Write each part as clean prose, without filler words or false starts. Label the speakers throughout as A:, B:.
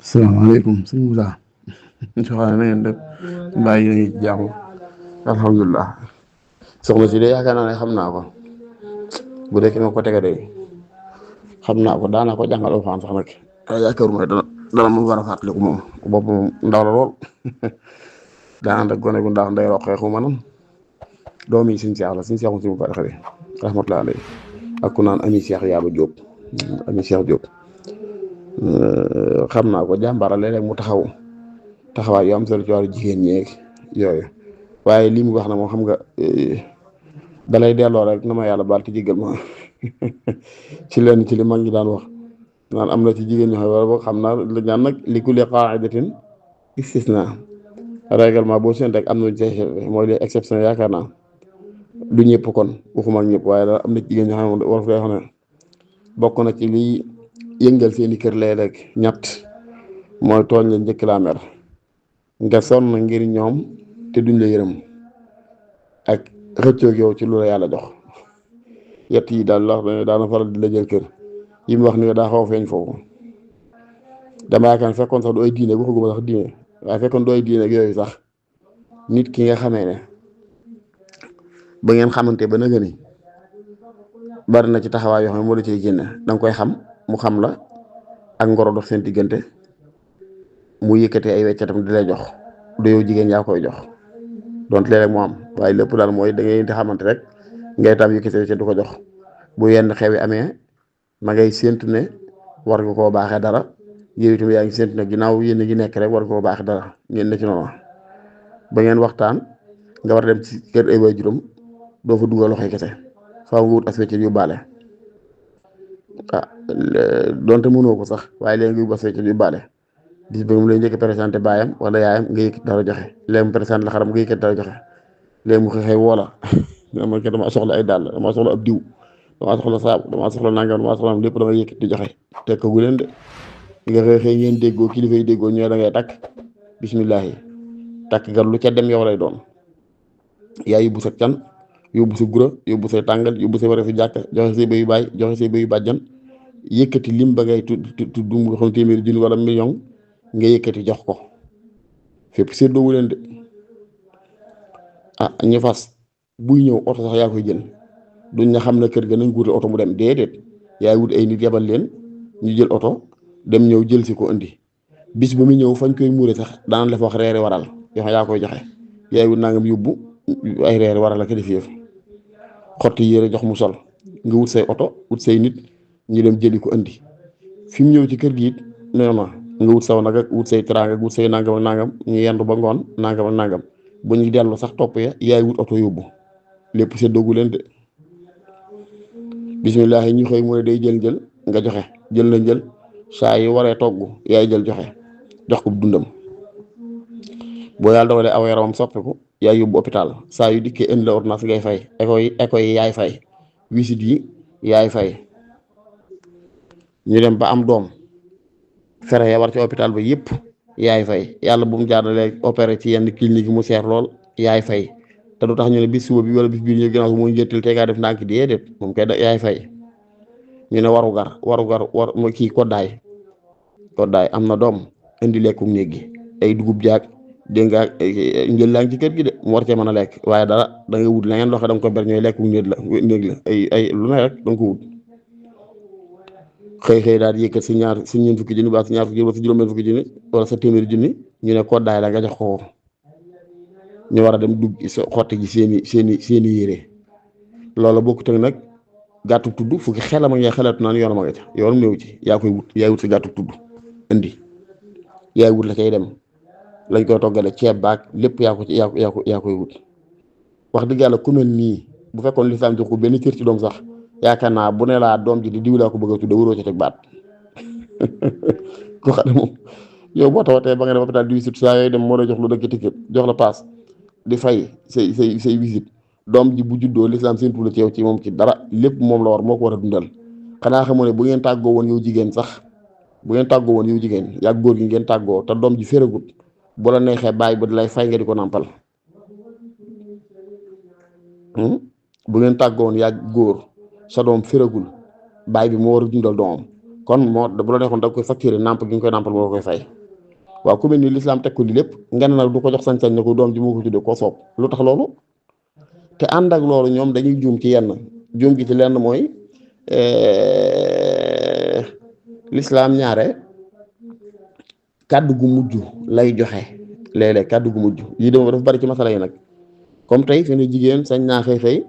A: salaamaaleykum sëñ Moussa soxna na ngeen def mbaa yéen a ngi ci jàmm alhamdulilah soxna si de yaakaar naa ne xam naa ko bu dee ki nga ko tege de xam naa ko daanaa ko jàngal alxuraan sax nag waaye yaakaaruma ne dana ma war a fàttaliku moom bopp moom ndaw la lool daa ànd ak gone gu ndaw nday roqeexu ma nan doom yi suñu seex la suñu seexum si mu bari xale rahmatulah alayhi ak ku naan ami seex yaaba Jóob ami seex Jóob xam naa ko jàmbara léeg-léeg mu taxawaay yu am solo ci wàllu jigéen ñeeg yooyu waaye lii mu wax na moom xam nga dalay delloo rek na ma yàlla baal te jéggal ma ci lenn ci li mag ñi daan wax naan am na ci jigéen ñoo xam ne wala boog xam naa la ñaan nag li kulli qaa'idatin istisna règlement boo seen rek am na mooy les exceptions yaakaar naa du ñëpp kon waxuma ak ñëpp waaye daal am na ci jigéen ñoo xam ne war fay xam ne bokk na ci liy yëngal seeni kër léeg-léeg ñett mooy tooñ la njëkk laa mer nga sonn ngir ñoom te duñ la yërëm ak xëccoog yow ci lu la yàlla jox yett yi daal la wax daana faral di la jël kër yi mu wax ni nga daa xaw a feeñ foofu dama yaakaar ne fekkoon sax du ay diine waxaguma sax diine waaye fekkoon du ay diine ak yooyu sax nit ki nga xamee ne ba ngeen xamante ba nëgë ni bari na ci taxawaay yoo xam ne moo la ciy génne danga koy xam mu xam la ak ngoro dox seen diggante mu yëkkatee ay weccatam di lay jox du yow jigéen yaa koy jox donc léeg-léeg mu am waaye lépp daal mooy da ngay di xamante rek ngay tam yëkkatee weccat du ko jox bu yenn xewi amee ma ngay séentu ne war nga koo baaxee dara yow itam yaa ngi séentu ne ginnaaw yéen a ngi nekk rek war nga koo baaxee dara ngeen ne ci noonu ba ngeen waxtaan nga war a dem ci kër ay waajuram doo fa dugal loxoy kese faaw nga wut as weccat yóbbaale donte mënoo ko sax waaye léegi nga wut as weccat yóbbaale bis ba mu lay njëkk présenté baayam wala yaayam nga yëkkati dara joxe léegi mu présenté la xaram nga yëkkati dara joxe léegi mu xëy woola man kat dama soxla ay dàll dama soxla ab diw dama soxla saabu dama soxla nangam dama soxla lépp dama yëkkati di joxe teg ko gu leen de nga xëy ngeen déggoo kilifa yi déggoo ñëwee da ngay takk bismillahi takk gar lu ca dem yow lay doon yaa yóbbu sa can yóbbu sa gura yóbbu say tàngal yóbbu say waree fi jàkk joxe say bayu baay joxe say bayu bàjjan yëkkati lim ba ngay tudd nga xam téeméeri junni wala million nga yëkkati jox ko fépp séddoowu leen de ñu fas buy ñëw oto sax yaa koy jël duñ na xam ne kër ga nañ ko wutal oto mu dem déedéet yaay wut ay nit yabal leen ñu jël oto dem ñëw jël si ko indi bis ba mu ñëw fañ koy muure sax daan la fa wax reeri waral yoo xam yaa koy joxe yaay wut nangam yóbbu ay reeri waral la ko def yëf xotti yére jox mu sol nga wut say oto wut say nit ñu dem jëli ko indi fi mu ñëw ci kër gi it non nga wut saw nag ak wut say teraanga wut say nangam ak nangam ñu yendu ba ngoon nangam ak nangam bu ñu dellu sax topp ya yaay wut oto yóbbu lépp seddoogu leen de bisimilah ñu xëy mu ne day jël nga joxe jël na jël saa yi waree togg yaay jël jox ko dundam boo yàlla dogalee aw yaramam soppiku yaay yóbbu hôpital saa yu dikkee indi la ordonnance ngay fay éco yi yaay fay wisit yi yaay fay ñu dem ba am doom fere ya war ci hôpital ba yëpp yaay fay yàlla bu mu jaaralee opéré ci yenn clinique yi mu seer lool yaay fay te du tax ñu ne bis suba bi wala bis bii ñu gënaaw mooy njëttal te ngaa def ndànk déedéet moom kay yaay fay ñu ne warugar mooy kii koddaay am na doom indi lekkum néeg gi ay dugub jaag dégg nga njël laa ngi ci kër gi de mu war cee mën a lekk waaye dara da nga wut leneen loo xam da nga ko ber ñooy lekkum néeg la ay lu ne rek da nga ko wut xëy daal di yëkkat si ñeent fukki junni ba si ñaar fukki junni wala si juróom-benn fukki junni wala sa téeméeri junni ñu ne koddaay la nga jox ko ñu war a dem dugg xotti ji seeni yére loolu bokkut ak nag gàttu tudd fukki xelam ak ñaar xelatu naan yoonam a nga ca yoonam néew ci yaa koy wut yaay wut sa gàttu tudd indi yaay wut la cay dem lañ koy toggale ceeb baag lépp yaa koy wut wax dëgg yàlla ku mel nii bu fekkoon lislaam jox ko benn cër ci doom sax yaakaar naa bu ne laa doom ji di diw laa ko bëgg a tudde waroo ca teg baat ko xam ne moom yow boo tawatee ba nga dem hôpital di visite saa yooyu dem moo lay jox lu dëkk ticket jox la paas di fay say visite doom ji bu juddoo lislaam seen la ci yow ci moom ci dara lépp moom la war moo ko war a dundal xanaa xamoo ne bu ngeen tàggoo woon yow jigéen sax yàgg góor gi ngeen tàggoo te doom ji féragut bu la neexee bàyyi ba di lay fay nga di ko nàmpal bu ngeen tàggoo woon yàgg góor sa doom féragul baay bi moo war a dundal doomam kon moo bu la neexoon da nga koy facturer nàmp gi nga koy nàmpal moo koy fay. waaw ku mel ni lislaam teg ko li lépp nga ne nag du ko jox sañ-sañ ne ko doom ji moo ko tuddee koo soob lu tax loolu. te ànd ak loolu ñoom dañuy juum ci yenn juum gi ci lenn mooy lislaam ñaare kàddu gu mujj lay joxe léeg-léeg kàddu gu mujj yii dama dafa bari ci masala yi nag comme tey fi ne jigéen sañ naa xëy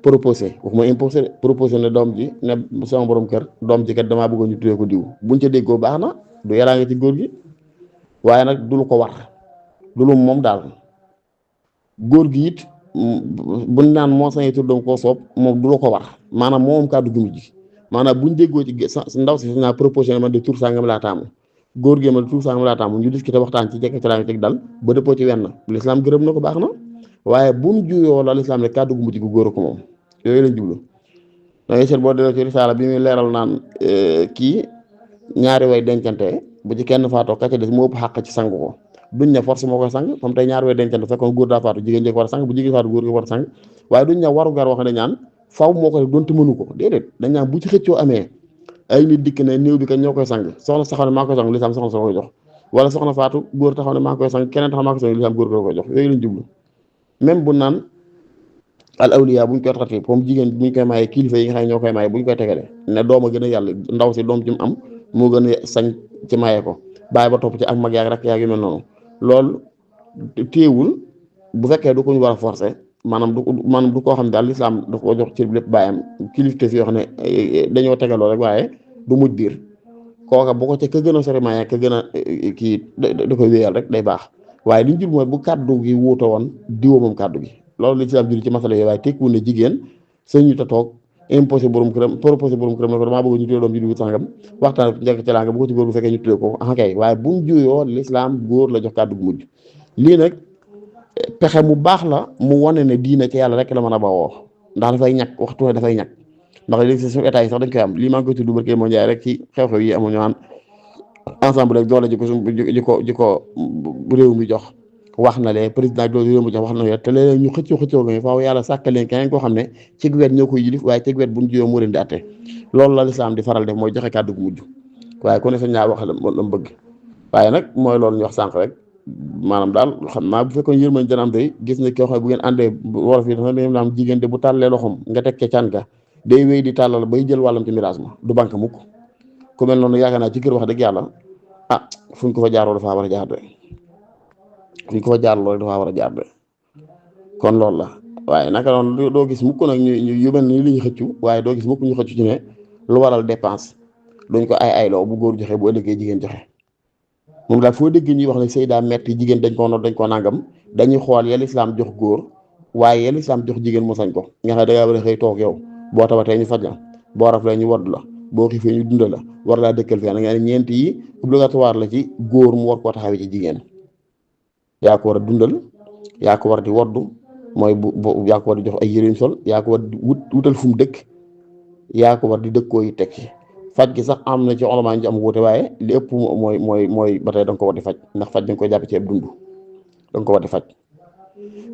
A: proposé waxuma imposé proposé ne doom ji ne sama borom kër doom ji kat damaa bëggoon ñu tuddee ko diw buñ ca déggoo baax na du yaraa nga ci góor gi waaye nag du lu ko war du lu moom daal góor gi it buñ naan moo sañee tur doom koo soob moom du la ko war maanaam moom kàddu gu mujj maanaam buñ déggoo ci ndaw si sañ naa proposé ne man de tur sangam laa taamu góor gi ma tur sangam laa taamu ñu discuté waxtaan ci jekk ci laa teg dal ba dëppoo ci wenn lislaam gërëm na ko baax na waaye buñ juyoo la lislaam ne kàddu gu mujj gu góor ko moom yooyu lañ jublu da ngay seet boo delloo ci risaala bi muy leeral naan kii ñaari way dencante bu ci kenn faatoo ka ca des moo ëpp xàq ci sang ko duñ ne force moo koy sang comme tey ñaari way dencante fekkoon góor daa faatu jigéen ji ko war a sang bu jigéen faatu góor gi war a sang waaye duñ ne waru gar wax ne ñaan faw moo ko def doonte mënu ko déedéet dañ naan bu ci xëccoo amee ay nit dikk ne néew bi kat ñoo koy sang soxna saxaw ne maa koy sang lislaam soxna sa koy jox wala soxna faatu góor taxaw ne maa koy sang keneen taxaw maa koy sang lislaam góor ko koy jox yooyu lañ jublu même bu naan al awliya buñ koy taxati comme jigéen buñ koy maye kilifa yi nga xam ne ñoo koy maye buñ koy tegale ne doom a gën a yàlla ndaw si doom ci mu am moo gën a sañ ci maye ko bàyyi ba topp ci ak mag yaag rek yaag yu mel noonu loolu téewul bu fekkee du ko ñu war a forcer maanaam du koo xam ne daal lislaam daf ko jox ci lépp bàyyam kilifte fi yoo xam ne dañoo tegaloo rek waaye du mujj biir kooka bu ko ca ka gën a sori maye ka gën a kii da koy wéyal rek day baax waaye li ñu jur mooy bu kàddu gi wuute woon diwoo moom kàddu gi loolu li ci am jur ci masala yooyu waaye tekkiwul ne jigéen sëñu ta toog imposé borom këram proposé borom këram ne ko damaa bëgg ñu tuddee doom ji diw sangam waxtaan njëkk ci langa bu ko ci góor bu fekkee ñu tuddee ko kay waaye buñ juyoo lislaam góor la jox kàddu gu mujj lii nag pexe mu baax la mu wane ne diina ci yàlla rek la mën a bawoo ndax dafay ñàkk waxtu ne dafay ñàkk ndax léegi su état yi sax dañ koy am lii maa ngi koy tudd barke moo njaay rek ci xew-xew yi amuñu naan ensemble doole ji ko réew mi jox wax na lee président bi loolu réew mi jox wax na lee te léeg-léeg ñu xëccoo nga faaw yàlla sàkkal leen keneen koo xam ne ci wet ñoo koy yilif waaye ci wet buñ jiyoo moo leen di atte loolu la lislaam di faral def mooy joxe kàddu gu mujj waaye ku ne sañ ñaa wax la mu bëgg waaye nag mooy loolu ñu wax sànq rek maanaam daal xam naa bu fekkoon yërmande dana am tey gis ne koo xam ne bu ngeen àndee wolof yi dafa ne am jigéen de bu tàllee loxom nga teg ca can ga day wéy di tàllal bay jël wàllam ci miraas ma du banque mukk ku mel noonu yaakaar naa ci kër wax dëgg yàlla fuñ ko fa jaaroo dafa war a jaar de fuñ ko fa jaar loolu dafa war a jaar de kon loolu la waaye naka noonu doo gis mukk nag ñu yu mel ni li ñu xëccu waaye doo gis mukk ñu xëccu ci ne lu waral dépense duñ ko ayloo bu góor joxe bu ëllëgee jigéen joxe moom daal foo dégg ñuy wax ne sëy daa metti jigéen dañ koo nangam dañuy xool ya lislaam jox góor waaye ya lislaam jox jigéen mu sañ ko nga xam ne dangaa war a xëy toog yow boo tabatee ñu faj la boo raflee ñu wadd la boo xiifee ñu dunda la war laa dëkkal fii nga ne ñeent yi obligatoire la ci góor mu war koo taxawee ci jigéen yaa ko war a dundal yaa ko war di woddu mooy bu yaa ko war di jox ay yëriñ sol yaa ko war di wutal fu mu dëkk yaa ko war di dëkkoo yi teg ci faj gi sax am na ci ulamaa ñu am wuute waaye li ëpp mooy ba tey da nga ko war di faj ndax faj da nga koy jàpp ci ab dund da nga ko war di faj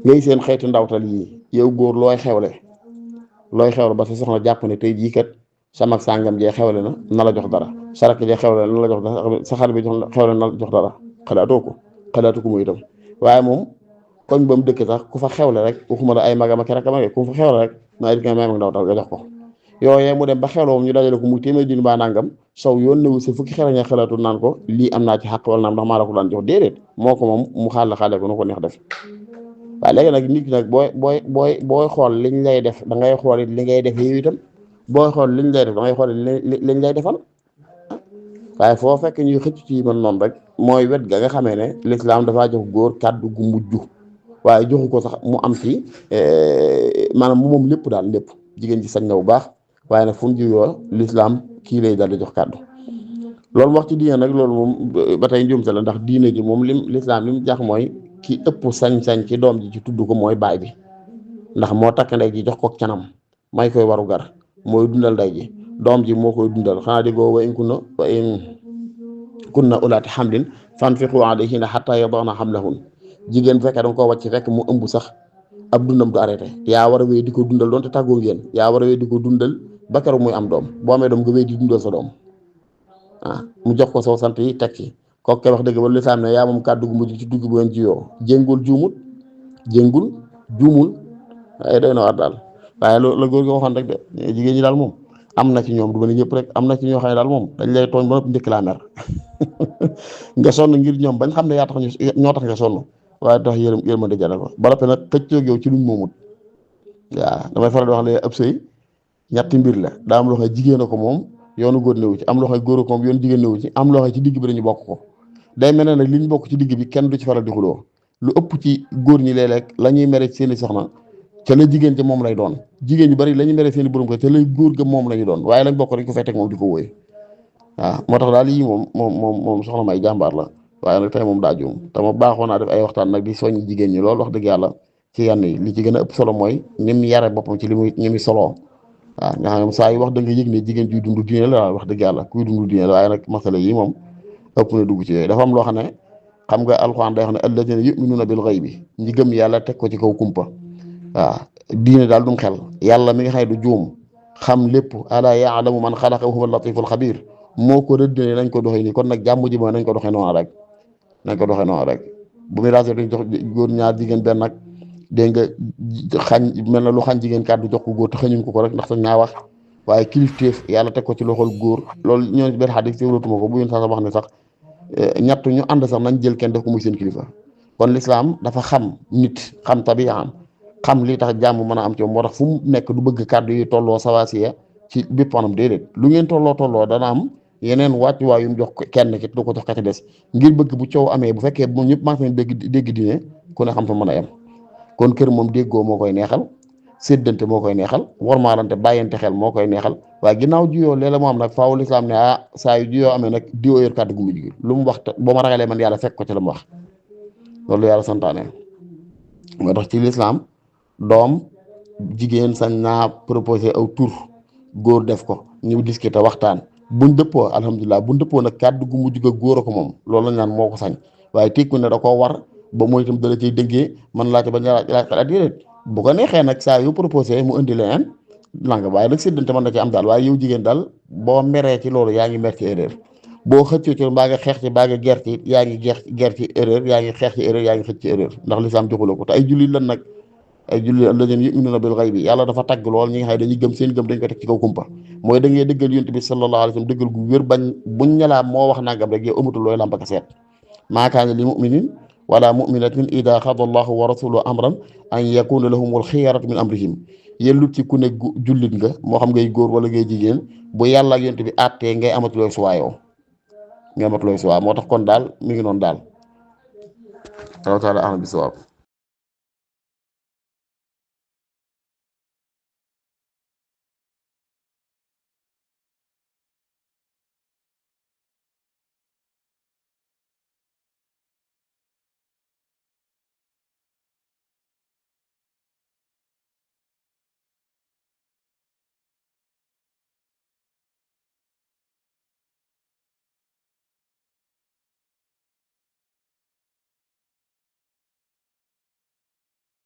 A: ngay seen xeeti ndawtal yi yow góor looy xewle ba sa soxna jàpp ne tey jii kat sama sàngam jee xewle na la jox dara sarak jee xewle na la jox dara sa xar bi xewle na la jox dara xalaatu ko muy itam waaye moom koñ ba mu dëkk sax ku fa xewle rek waxuma la ay magam ak rakam ak ku fa xewle rek naa dit nga may mag ndawtal nga jox ko yooyee mu dem ba xewloo moom ñu dajale ko muy téeméer junni baa nangam sow yoon newu si fukki xel nga xalaatu naan ko lii am naa ci xàq wala naam ndax maa la ko daan jox déedéet moo ko moom mu xaale ko nu ko neex def waaye léegi nag nit ki nag booy xool liñ lay def da ngay xool it li ngay def yow itam booy xool liñ lay def da ngay xool liñ lay defal waaye foo fekk ñuy xëcc ci man noonu rek mooy wet ga nga xamee ne lislaam dafaa jox góor kàddu gu mujj waaye joxu ko sax mu am ci maanaam mu moom lépp daal lépp jigéen ji sañ na bu baax waaye nag fu mu juyoo lislaam kii lay daal di jox kàddu loolu wax ci diine nag loolu moom ba tey njuumte la ndax diine ji moom lislaam lim jax mooy ki ëpp sañ-sañ ci doom ji ci tudd ko mooy baay bi ndax moo takk ndey ji jox ko canam may koy waru gar mooy dundal ndey ji doom ji moo koy dundal xanaa déggoo wa in kunna ulaati hamlin fanfiqu alayhinna hatta yada'na hamlahun jigéen bu fekkee danga koo wàcc fekk mu ëmb sax ab dundam du arrêté yaa war a wéy di ko dundal doonte tàggoo ngeen yaa war a wéy di ko dundal ba keroog muy am doom boo amee doom nga wéy di dundal sa doom mu jox ko soo sant yi teg ci kooku kay wax dëgg ba lislaam ne yaa moom kàddu gu mujj ci dugg bu ngeen jiyoo jéngul juumul ay doy na war daal waaye loolu la góor gi waxoon rek de jigéen ñi daal moom am na ci ñoom du ma ne ñëpp rek am na ci ñoo xam ne daal moom dañ lay tooñ ba noppi njëkk laa mer nga sonn ngir ñoom bañ xam ne yaa tax ñoo tax nga sonn waaye tax yërmande jane ko ba noppi nag xëccoog yow ci luñ moomut waaw damay faral di wax ne ab sëy ñetti mbir la daa am loo xam ne jigéen a ko moom yoonu góor newu ci am loo xam ne góor a ko moom yoonu jigéen newu ci am loo xam ne ci digg bi dañu bokk ko day mel ne nag li ñu bokk ci digg bi kenn du ci faral di xuloo lu ëpp ci góor ñi léeg-léeg la ñuy mere ci seeni soxna ca la jigéen ca moom lay doon jigéen ñu bari la ñuy mere seeni borom ko ca lay góor ga moom la ñu doon waaye lañ bokk rek ko fay teg moom di ko wóoy waaw moo tax daal yii moom soxna may jàmbaar la waaye nag tey moom daa juum te ma baaxoo naa def ay waxtaan nag di soññ jigéen ñi loolu wax dëgg yàlla ci yenn yi li ci gën a ëpp solo mooy ni mu yare boppam ci li muy ni muy soloo waaw nga xam ne saa yu wax da nga yëg ne jigéen juy dund diine la wax dëgg yàlla kuy dund diine la waaye nag masala yi moom ëpp na dugg ci yooyu dafa am loo xam ne xam nga alxuraan day wax ne alladina yuminuuna bil ghaybi ñi gëm yàlla teg ko ci kaw kumpa waaw diine daal dum xel yàlla mi nga xam ne du juum xam lépp ala yaalamu man xalaqa wa huwa latiful xabir moo ko rëddee nañ ko doxee nii kon nag jàmm ji mooy nañ ko doxee noonu rek bu muy raasee dañ jox góor ñaar jigéen benn nag dégg nga xañ mel na lu xañ jigéen kàddu jox ko góor te xañuñ ko rek ndax sax ñaa wax waaye kilifteef yàlla teg ko ci loxol góor loolu ñoo benn xadis teewlatuma ko bu yun sax wax ne sax ñett ñu ànd sax nañ jël kenn def ko muy seen kilifa kon lislaam dafa xam nit xam tabiyaam xam li tax jàmm mën a am ci moo tax fu mu nekk du bëgg kàddu yi tolloo sawaasiya ci bépp anam déedéet lu ngeen tolloo dana am yeneen wàccuwaay yu mu jox kenn ki du ko jox ka ci des ngir bëgg bu coow amee bu fekkee moom ñëpp maa ngi dégg diine ku ne xam fa mën a yem kon kër moom déggoo moo koy neexal séddante moo koy neexal warmaalante bàyyante xel moo koy neexal waaye ginnaaw juyoo léeg-léeg moo am nag faaw lislaam ne saa yu juyoo amee nag diwoo yor kàddu gu mujj gi lu mu wax boo ma ragalee man yàlla fekk ko ci la mu wax loolu yàlla santaane moo tax ci lislaam doom jigéen sañ naa proposé aw tur góor def ko ñu discuter waxtaan buñ dëppoo alhamdulilah buñ dëppoo nag kàddu gu mujj ga góor a ko moom loolu lañ naan moo ko sañ waaye tekku ne da koo war ba mooy itam dala ciy dëggee man laa ca bañ a laaj xalaat déedéet bu ko neexee nag saa yu proposé mu indi leneen langa waaye nag séddante mën na ci am daal waaye yow jigéen daal boo meree ci loolu yaa ngi mer ci erreur boo xëccoo ci mbaa nga xeex ci mbaa nga ger ci yaa ngi ger ci erreur yaa ngi xeex ci erreur yaa ngi xëcc ci erreur ndax lislaam joxula ko te ay jullit lan nag ay jullit alladina yuminuuna bil ghaybi yàlla dafa tagg lool ñi nga xam ne dañuy gëm seen gëm dañ ko teg ci kaw kumpa mooy da ngay dëggal yonent bi sallallahu alayhi wa sallam dëggal gu wér bañ buñ ñalaa moo wax nangam rek yow amatul looy làmba ka seet maa kaana li muminin wala muminatin ida xada allahu wa rasuluhu amran an yakuna lahumul xiyaratu min amrihim yellut ci ku ne jullit nga moo xam ngay góor wala ngay jigéen bu yàlla ak yonent bi àttee ngay amatulooy suwaayoo ngay amatulooy suwaay moo tax kon daal mi ngi noonu daal taala ahlam bi sawaab